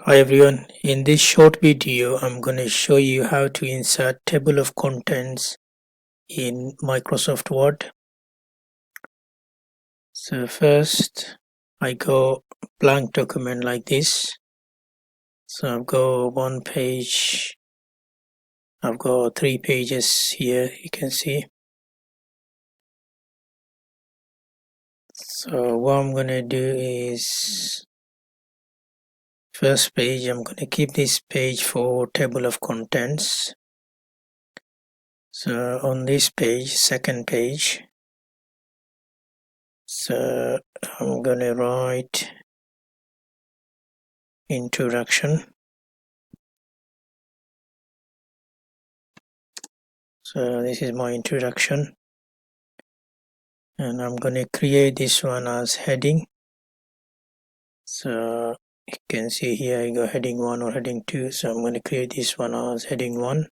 Hi everyone, in this short video I'm going to show you how to insert table of contents in Microsoft Word. So first I go blank document like this. So I've got one page, I've got 3 pages here, you can see. So what I'm going to do is first page, I'm going to keep this page for table of contents. So on this page, second page, so I'm gonna write introduction. So this is my introduction, and I'm gonna create this one as heading. So you can see here I go heading 1 or heading 2, so I'm gonna create this one as heading 1,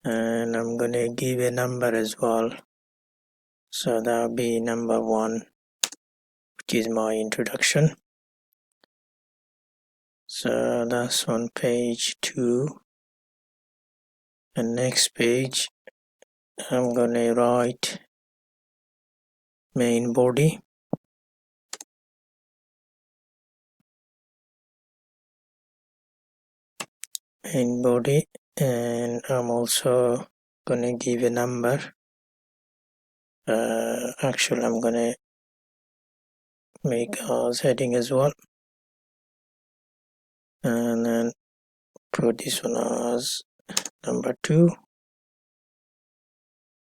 and I'm gonna give a number as well, so that'll be number 1, which is my introduction. So that's on page 2. And next page I'm gonna write main body. And I'm also gonna give a number. Actually I'm gonna make as heading as well, and then put this one as number 2,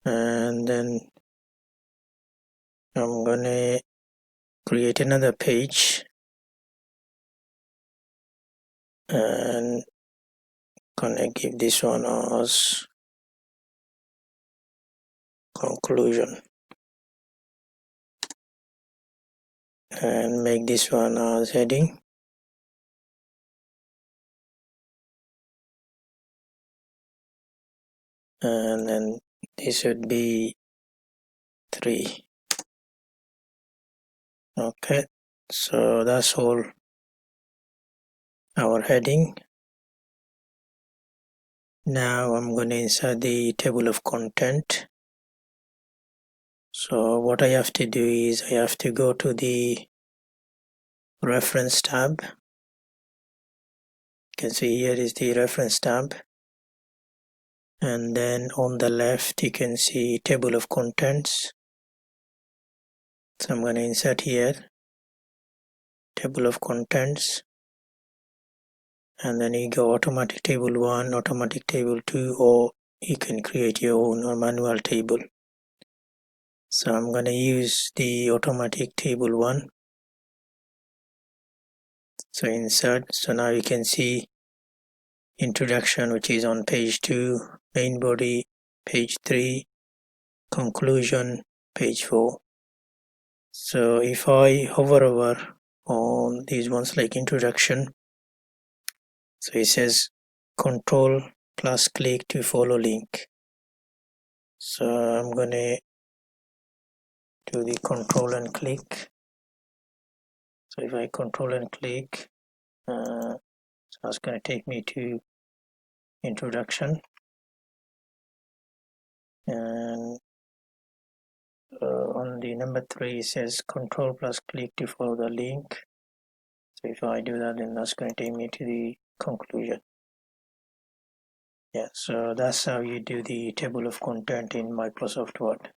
and then I'm gonna create another page and gonna give this one as conclusion, and make this one as heading, and then this would be 3. Okay, so that's all our heading. Now I'm going to insert the table of content. So what I have to do is I have to go to the reference tab. You can see here is the reference tab, and then on the left you can see table of contents. So I'm going to insert here table of contents, and then you go automatic table 1, automatic table 2, or you can create your own or manual table. So I'm going to use the automatic table 1. So insert. So now you can see introduction, which is on page 2, main body page 3, conclusion page 4. So if I hover over on these ones like introduction, so it says control plus click to follow link. So I'm gonna do the control and click. So if I control and click, so it's gonna take me to introduction, and on the number 3 it says control plus click to follow the link. So if I do that, then that's going to take me to the conclusion. Yeah, so that's how you do the table of content in Microsoft Word.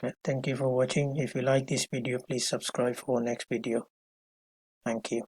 Okay, thank you for watching. If you like this video, please subscribe for next video. Thank you.